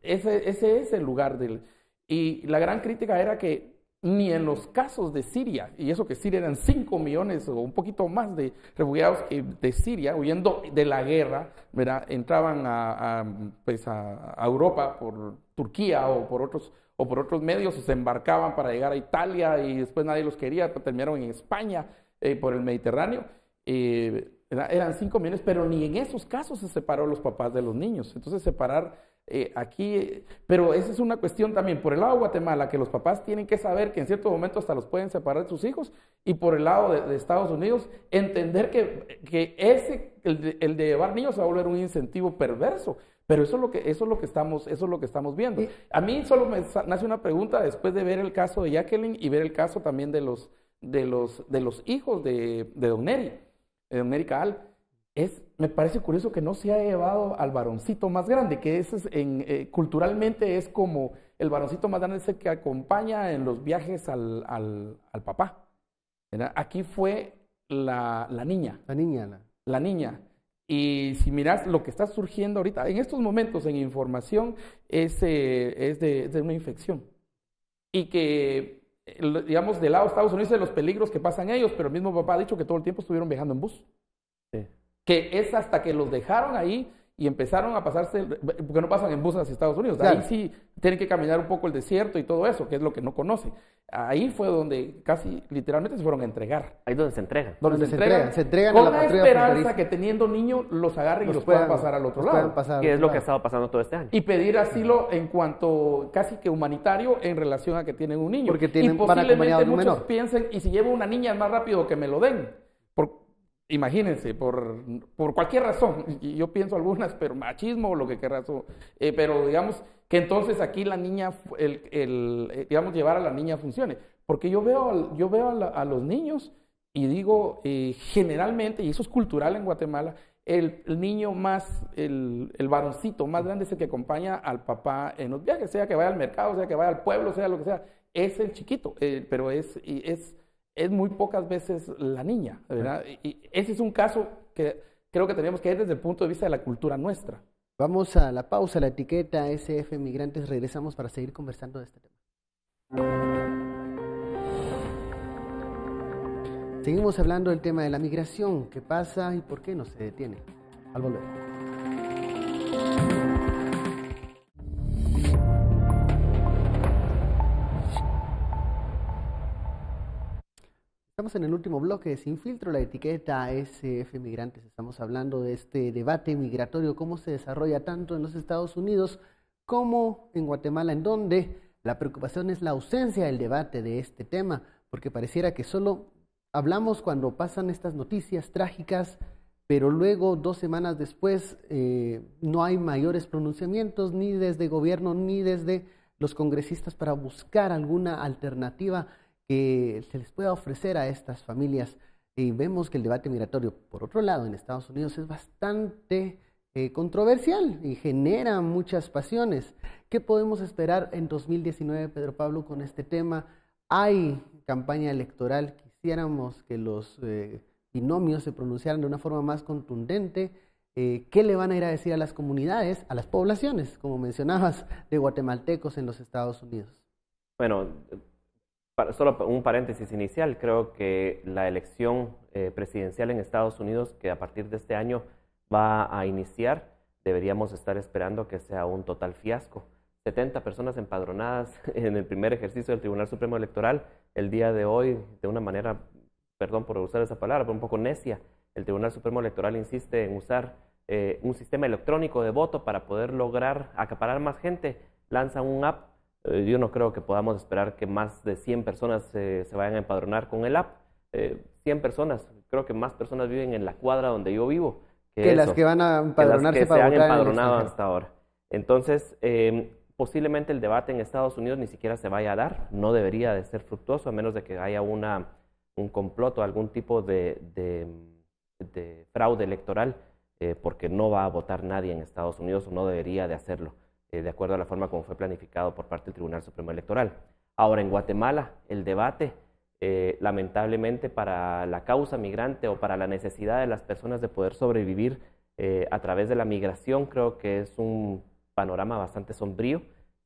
ese es el lugar del... Y la gran crítica era que ni en los casos de Siria, y eso que Siria eran 5 millones o un poquito más de refugiados de Siria, huyendo de la guerra, ¿verdad? Entraban a Europa por Turquía o por otros medios, se embarcaban para llegar a Italia y después nadie los quería, terminaron en España por el Mediterráneo. Eran 5 millones, pero ni en esos casos se separó los papás de los niños. Entonces separar aquí, pero esa es una cuestión también por el lado de Guatemala, que los papás tienen que saber que en cierto momento hasta los pueden separar de sus hijos, y por el lado de Estados Unidos, entender que el de llevar niños se va a volver un incentivo perverso. Pero eso es lo que estamos viendo. A mí solo me nace una pregunta después de ver el caso de Jacqueline y ver el caso también de los hijos de Don Neri Caal. Me parece curioso que no se haya llevado al varoncito más grande, que ese culturalmente es como el varoncito más grande, es el que acompaña en los viajes al papá, ¿verdad? Aquí fue la niña. La niña. Y si miras lo que está surgiendo ahorita, en estos momentos en información, es de una infección. Y que, digamos, del lado de Estados Unidos, de los peligros que pasan ellos, pero el mismo papá ha dicho que todo el tiempo estuvieron viajando en bus. Sí. Que es hasta que los dejaron ahí y empezaron a pasarse, porque no pasan en bus hacia Estados Unidos, Claro. ahí sí tienen que caminar un poco el desierto y todo eso, que es lo que no conocen. Ahí fue donde casi literalmente se fueron a entregar. Ahí es donde se entregan. Donde se entregan a con la la patrulla esperanza fronteriza. que teniendo niños los agarren y Los los puedan puedan- pasar al otro los puedan lado. pasar al Que es otro lo que ha lado. estado pasando todo este año. Y pedir asilo en cuanto casi que humanitario en relación a que tienen un niño. Porque tienen- y van acompañados posiblemente de un muchos menor. piensen, y si llevo una niña es más rápido que me lo den. Imagínense, por cualquier razón, y yo pienso algunas, pero machismo o lo que querrás, pero digamos que entonces aquí la niña, digamos, llevar a la niña funcione. Porque yo veo a los niños y digo, generalmente, y eso es cultural en Guatemala, el niño más, el varoncito más grande es el que acompaña al papá en los viajes, sea que vaya al mercado, sea que vaya al pueblo, sea lo que sea, es el chiquito, pero es muy pocas veces la niña, ¿verdad? Y ese es un caso que creo que tenemos que ver desde el punto de vista de la cultura nuestra. Vamos a la pausa, la etiqueta SF Migrantes, regresamos para seguir conversando de este tema. Seguimos hablando del tema de la migración, qué pasa y por qué no se detiene. Al volver. Estamos en el último bloque de Sin Filtro, la etiqueta SF Migrantes. Estamos hablando de este debate migratorio, cómo se desarrolla tanto en los Estados Unidos como en Guatemala, en donde la preocupación es la ausencia del debate de este tema, porque pareciera que solo hablamos cuando pasan estas noticias trágicas, pero luego 2 semanas después no hay mayores pronunciamientos ni desde gobierno ni desde los congresistas para buscar alguna alternativa que se les pueda ofrecer a estas familias. Y vemos que el debate migratorio, por otro lado, en Estados Unidos es bastante controversial y genera muchas pasiones. ¿Qué podemos esperar en 2019, Pedro Pablo, con este tema? Hay campaña electoral, quisiéramos que los binomios se pronunciaran de una forma más contundente. ¿Qué le van a ir a decir a las comunidades, a las poblaciones, como mencionabas, de guatemaltecos en los Estados Unidos? Bueno, solo un paréntesis inicial, creo que la elección presidencial en Estados Unidos, que a partir de este año va a iniciar, deberíamos estar esperando que sea un total fiasco. 70 personas empadronadas en el primer ejercicio del Tribunal Supremo Electoral, el día de hoy, de una manera, perdón por usar esa palabra, pero un poco necia, el Tribunal Supremo Electoral insiste en usar un sistema electrónico de voto para poder lograr acaparar más gente, lanza un app. Yo no creo que podamos esperar que más de 100 personas se vayan a empadronar con el app. 100 personas, creo que más personas viven en la cuadra donde yo vivo que las que van a empadronarse para votar. Que se han en el empadronado extranjero hasta ahora. Entonces, posiblemente el debate en Estados Unidos ni siquiera se vaya a dar, no debería de ser fructuoso, a menos de que haya un complot o algún tipo de fraude electoral, porque no va a votar nadie en Estados Unidos o no debería de hacerlo, de acuerdo a la forma como fue planificado por parte del Tribunal Supremo Electoral. Ahora, en Guatemala, el debate, lamentablemente para la causa migrante o para la necesidad de las personas de poder sobrevivir a través de la migración, creo que es un panorama bastante sombrío.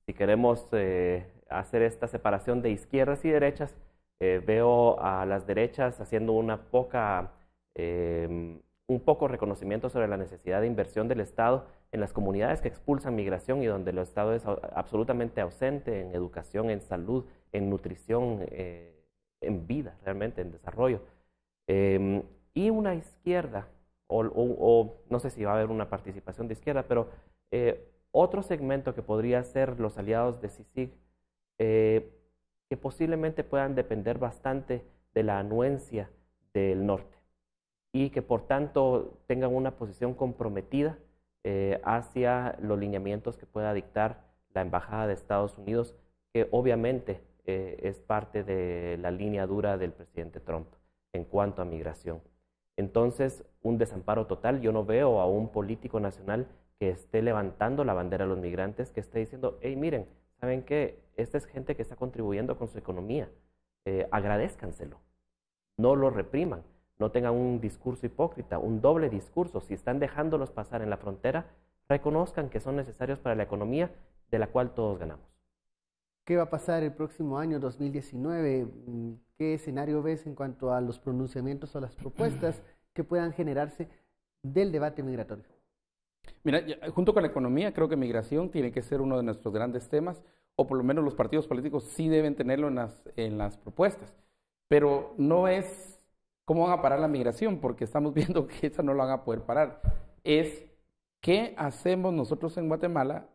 Si queremos hacer esta separación de izquierdas y derechas, veo a las derechas haciendo un poco reconocimiento sobre la necesidad de inversión del Estado en las comunidades que expulsan migración y donde el Estado es absolutamente ausente en educación, en salud, en nutrición, en vida, realmente, en desarrollo. Y una izquierda, o no sé si va a haber una participación de izquierda, pero otro segmento que podría ser los aliados de CICIG, que posiblemente puedan depender bastante de la anuencia del norte y que por tanto tengan una posición comprometida hacia los lineamientos que pueda dictar la Embajada de Estados Unidos, que obviamente es parte de la línea dura del presidente Trump en cuanto a migración. Entonces, un desamparo total. Yo no veo a un político nacional que esté levantando la bandera a los migrantes, que esté diciendo, hey, miren, ¿saben qué? Esta es gente que está contribuyendo con su economía. Agradézcanselo. No lo repriman. No tengan un discurso hipócrita, un doble discurso. Si están dejándolos pasar en la frontera, reconozcan que son necesarios para la economía de la cual todos ganamos. ¿Qué va a pasar el próximo año 2019? ¿Qué escenario ves en cuanto a los pronunciamientos o las propuestas que puedan generarse del debate migratorio? Mira, junto con la economía, creo que migración tiene que ser uno de nuestros grandes temas, o por lo menos los partidos políticos sí deben tenerlo en las propuestas. Pero no es cómo van a parar la migración, porque estamos viendo que esa no la van a poder parar. Es qué hacemos nosotros en Guatemala.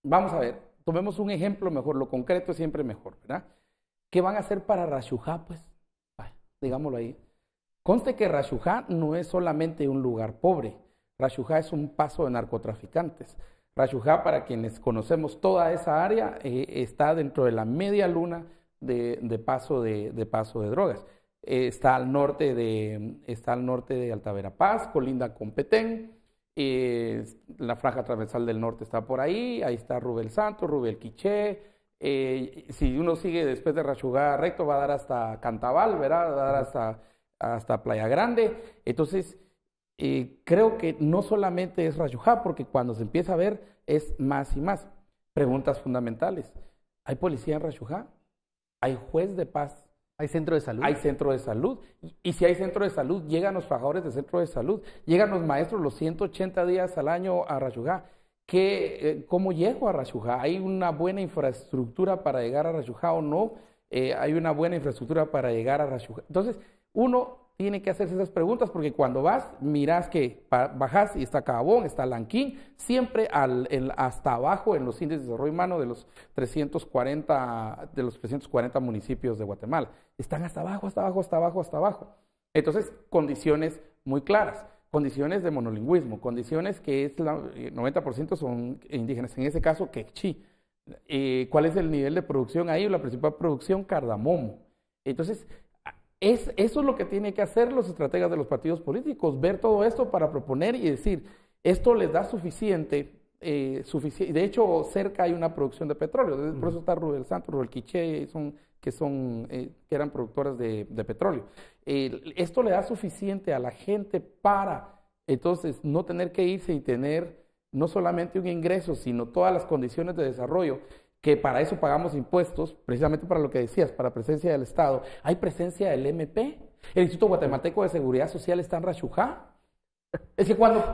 Vamos a ver, tomemos un ejemplo mejor, lo concreto es siempre mejor, ¿verdad? ¿Qué van a hacer para Rayujá? Pues, digámoslo ahí. Conste que Rayujá no es solamente un lugar pobre. Rayujá es un paso de narcotraficantes. Rayujá, para quienes conocemos toda esa área, está dentro de la media luna de paso de drogas. Está al norte de Alta Verapaz, colinda con Petén. La franja transversal del norte está por ahí está Rubel Santo, Rubel Quiché. Si uno sigue después de Rayujá recto, va a dar hasta Cantabal, ¿verdad? Va a dar hasta Playa Grande. Entonces, creo que no solamente es Rayujá, porque cuando se empieza a ver es más y más. Preguntas fundamentales. ¿Hay policía en Rayujá? ¿Hay juez de paz? ¿Hay centro de salud? Hay centro de salud. Y si hay centro de salud, llegan los trabajadores del centro de salud, llegan los maestros los 180 días al año a Rayujá. ¿Cómo llego a Rayujá? ¿Hay una buena infraestructura para llegar a Rayujá o no? ¿Hay una buena infraestructura para llegar a Rayujá? Entonces, uno tiene que hacerse esas preguntas, porque cuando vas, miras que bajas y está Cabón, está Lanquín, siempre hasta abajo en los índices de desarrollo humano de los 340 municipios de Guatemala. Están hasta abajo, hasta abajo, hasta abajo, hasta abajo. Entonces, condiciones muy claras, condiciones de monolingüismo, condiciones que es 90% son indígenas, en ese caso, quechí. ¿Cuál es el nivel de producción ahí? La principal producción, cardamomo. Entonces, eso es lo que tienen que hacer los estrategas de los partidos políticos, ver todo esto para proponer y decir, esto les da suficiente. De hecho, cerca hay una producción de petróleo, por eso está Rubel Santos, Rubel Quiché, que eran productoras de petróleo. Esto le da suficiente a la gente para, entonces, no tener que irse y tener no solamente un ingreso, sino todas las condiciones de desarrollo, que para eso pagamos impuestos, precisamente para lo que decías, para presencia del Estado. Hay presencia del MP. El Instituto Guatemalteco de Seguridad Social está en Rayujá. Es que cuando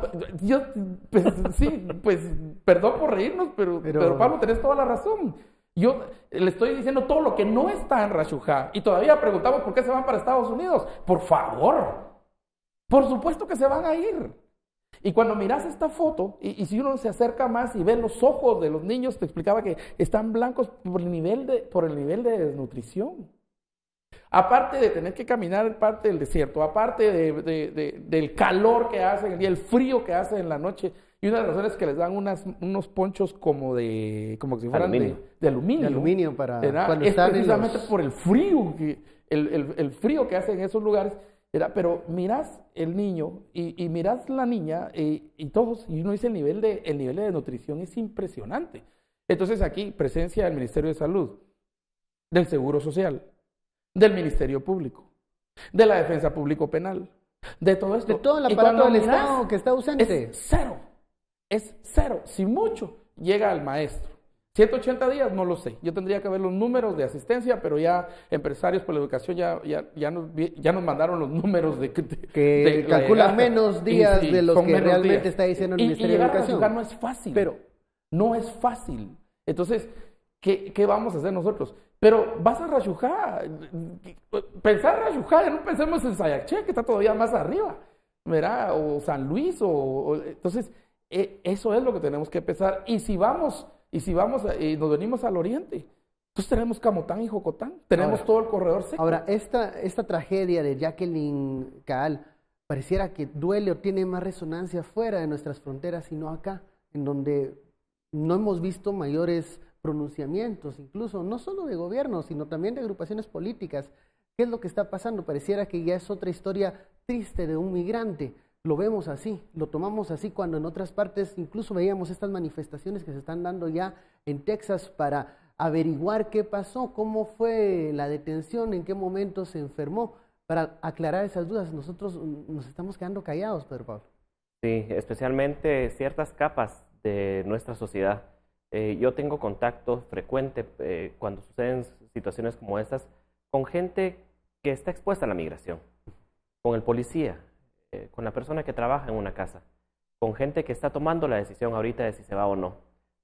perdón por reírnos, pero Pablo, tenés toda la razón. Yo le estoy diciendo todo lo que no está en Rayujá y todavía preguntamos por qué se van para Estados Unidos. Por favor, por supuesto que se van a ir. Y cuando miras esta foto, y si uno se acerca más y ve los ojos de los niños, te explicaba que están blancos por el nivel de desnutrición. Aparte de tener que caminar en parte del desierto, aparte del calor que hace en el día, el frío que hace en la noche, y una de las razones es que les dan unos ponchos como si fueran de aluminio. De aluminio para cuando es están precisamente por el frío, el frío que hace en esos lugares. Pero miras el niño y miras la niña y uno dice el nivel de desnutrición es impresionante. Entonces aquí presencia del Ministerio de Salud, del Seguro Social, del Ministerio Público, de la Defensa Público Penal, de todo esto. De todo el aparato del Estado que está ausente. Es cero. Si mucho, llega al maestro. 180 días, no lo sé. Yo tendría que ver los números de asistencia, pero ya empresarios por la educación ya nos mandaron los números que calculan menos días de los que realmente está diciendo el Ministerio de Educación. No es fácil. Pero no es fácil. Entonces, ¿qué vamos a hacer nosotros? Pero vas a Rayujá. Pensar en Rayujá, ya no pensemos en Sayaché, que está todavía más arriba, ¿verdad? O San Luis. Entonces, eso es lo que tenemos que pensar. Y si vamos nos venimos al oriente, entonces tenemos Camotán y Jocotán, tenemos todo el corredor seco. Ahora, esta tragedia de Jacqueline Caal pareciera que duele o tiene más resonancia fuera de nuestras fronteras y no acá, en donde no hemos visto mayores pronunciamientos, incluso no solo de gobierno, sino también de agrupaciones políticas. ¿Qué es lo que está pasando? Pareciera que ya es otra historia triste de un migrante. Lo vemos así, lo tomamos así, cuando en otras partes incluso veíamos estas manifestaciones que se están dando ya en Texas para averiguar qué pasó, cómo fue la detención, en qué momento se enfermó, para aclarar esas dudas. Nosotros nos estamos quedando callados, Pedro Pablo. Sí, especialmente ciertas capas de nuestra sociedad. Yo tengo contacto frecuente cuando suceden situaciones como estas con gente que está expuesta a la migración, con el policía, con la persona que trabaja en una casa, con gente que está tomando la decisión ahorita de si se va o no,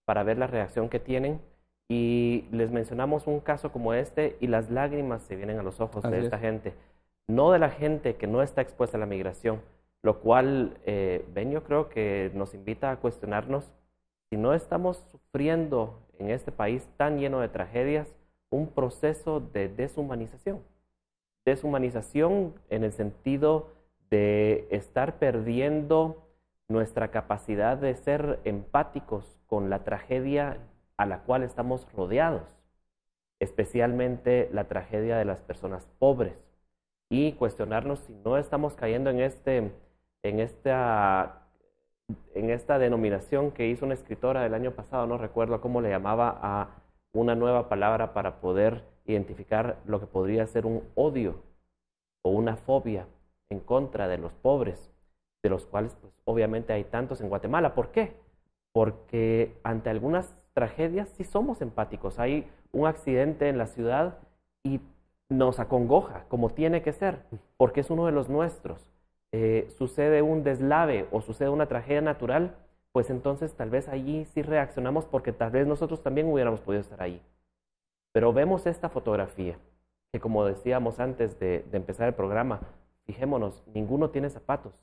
para ver la reacción que tienen. Y les mencionamos un caso como este y las lágrimas se vienen a los ojos de esta gente, no de la gente que no está expuesta a la migración, lo cual, Ben, yo creo que nos invita a cuestionarnos si no estamos sufriendo en este país tan lleno de tragedias un proceso de deshumanización. Deshumanización en el sentido de estar perdiendo nuestra capacidad de ser empáticos con la tragedia a la cual estamos rodeados, especialmente la tragedia de las personas pobres, y cuestionarnos si no estamos cayendo en esta denominación que hizo una escritora del año pasado, no recuerdo cómo le llamaba, a una nueva palabra para poder identificar lo que podría ser un odio o una fobia en contra de los pobres, de los cuales pues, obviamente hay tantos en Guatemala. ¿Por qué? Porque ante algunas tragedias sí somos empáticos. Hay un accidente en la ciudad y nos acongoja, como tiene que ser, porque es uno de los nuestros. Sucede un deslave o sucede una tragedia natural, pues entonces tal vez allí sí reaccionamos porque tal vez nosotros también hubiéramos podido estar ahí. Pero vemos esta fotografía, que como decíamos antes de empezar el programa, fijémonos, ninguno tiene zapatos,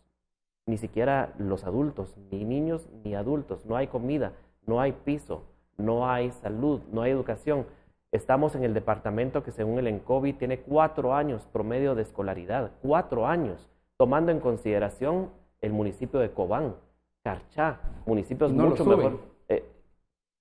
ni siquiera los adultos, ni niños ni adultos, no hay comida, no hay piso, no hay salud, no hay educación. Estamos en el departamento que según el ENCOVI tiene 4 años promedio de escolaridad, 4 años, tomando en consideración el municipio de Cobán, Carchá, municipios no mucho mejor.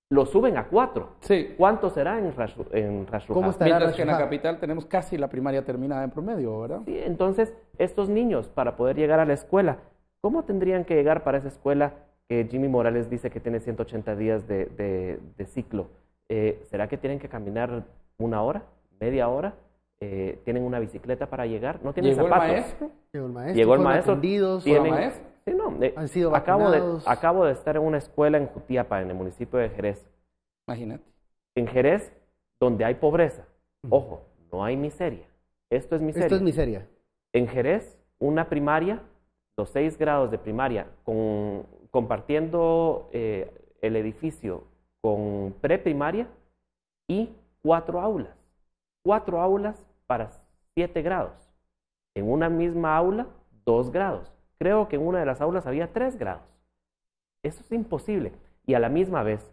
Lo suben a 4. Sí. ¿Cuánto será en Rashujá? Mientras que en la capital tenemos casi la primaria terminada en promedio, ¿verdad? Sí, entonces, estos niños, para poder llegar a la escuela, ¿cómo tendrían que llegar para esa escuela que Jimmy Morales dice que tiene 180 días de ciclo? ¿Será que tienen que caminar 1 hora, media hora? ¿Tienen una bicicleta para llegar? ¿No tienen zapatos? Llegó el maestro. ¿Tienen... Sí, no, han sido acabo de estar en una escuela en Jutiapa, en el municipio de Jerez. Imagínate. En Jerez, donde hay pobreza. Ojo, no hay miseria. Esto es miseria. Esto es miseria. En Jerez, una primaria, los 6 grados de primaria, compartiendo el edificio con preprimaria y 4 aulas. 4 aulas para 7 grados. En una misma aula, 2 grados. Creo que en una de las aulas había 3 grados. Eso es imposible. Y a la misma vez,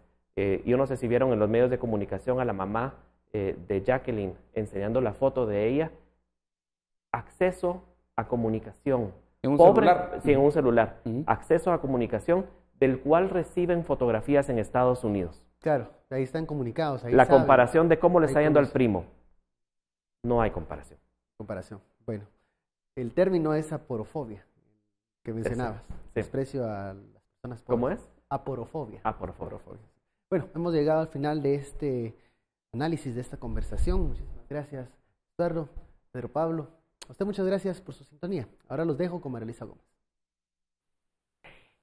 yo no sé si vieron en los medios de comunicación a la mamá de Jacqueline enseñando la foto de ella, acceso a comunicación. ¿En un celular? Sí, en un celular. Acceso a comunicación del cual reciben fotografías en Estados Unidos. Claro, ahí están comunicados. Ahí la saben. Comparación de cómo le está yendo al primo. No hay comparación. Bueno, el término es aporofobia, que mencionabas. Sí. Desprecio a las personas pobres. ¿Cómo es? Aporofobia. Aporofobia. Bueno, hemos llegado al final de este análisis, de esta conversación. Muchísimas gracias, Eduardo, Pedro Pablo. A usted muchas gracias por su sintonía. Ahora los dejo con María Luisa Gómez.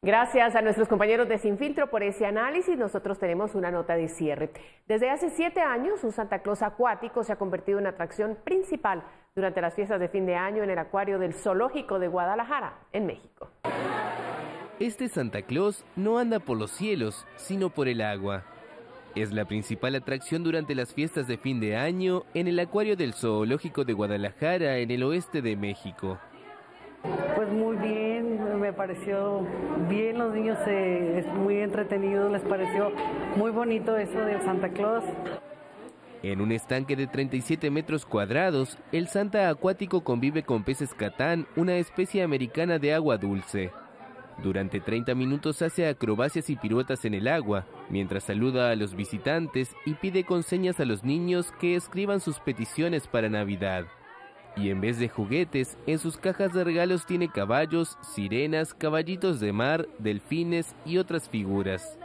Gracias a nuestros compañeros de Sin Filtro por ese análisis. Nosotros tenemos una nota de cierre. Desde hace 7 años, un Santa Claus acuático se ha convertido en atracción principal durante las fiestas de fin de año en el acuario del Zoológico de Guadalajara, en México. Este Santa Claus no anda por los cielos, sino por el agua. Es la principal atracción durante las fiestas de fin de año en el acuario del Zoológico de Guadalajara, en el oeste de México. Pues muy bien, me pareció bien, los niños muy entretenidos, les pareció muy bonito eso del Santa Claus. En un estanque de 37 metros cuadrados, el Santa acuático convive con peces catán, una especie americana de agua dulce. Durante 30 minutos hace acrobacias y piruetas en el agua, mientras saluda a los visitantes y pide con señas a los niños que escriban sus peticiones para Navidad. Y en vez de juguetes, en sus cajas de regalos tiene caballos, sirenas, caballitos de mar, delfines y otras figuras.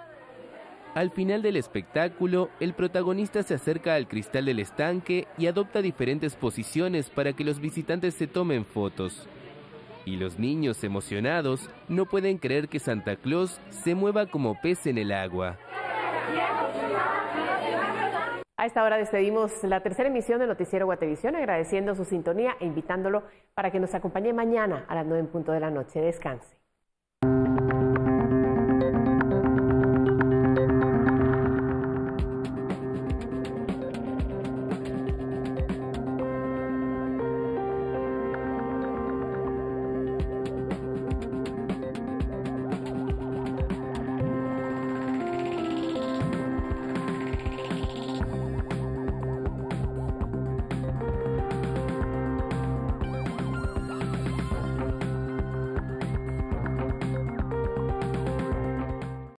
Al final del espectáculo, el protagonista se acerca al cristal del estanque y adopta diferentes posiciones para que los visitantes se tomen fotos. Y los niños emocionados no pueden creer que Santa Claus se mueva como pez en el agua. A esta hora despedimos la tercera emisión de Noticiero Guatevisión, agradeciendo su sintonía e invitándolo para que nos acompañe mañana a las 9 en punto de la noche. Descanse.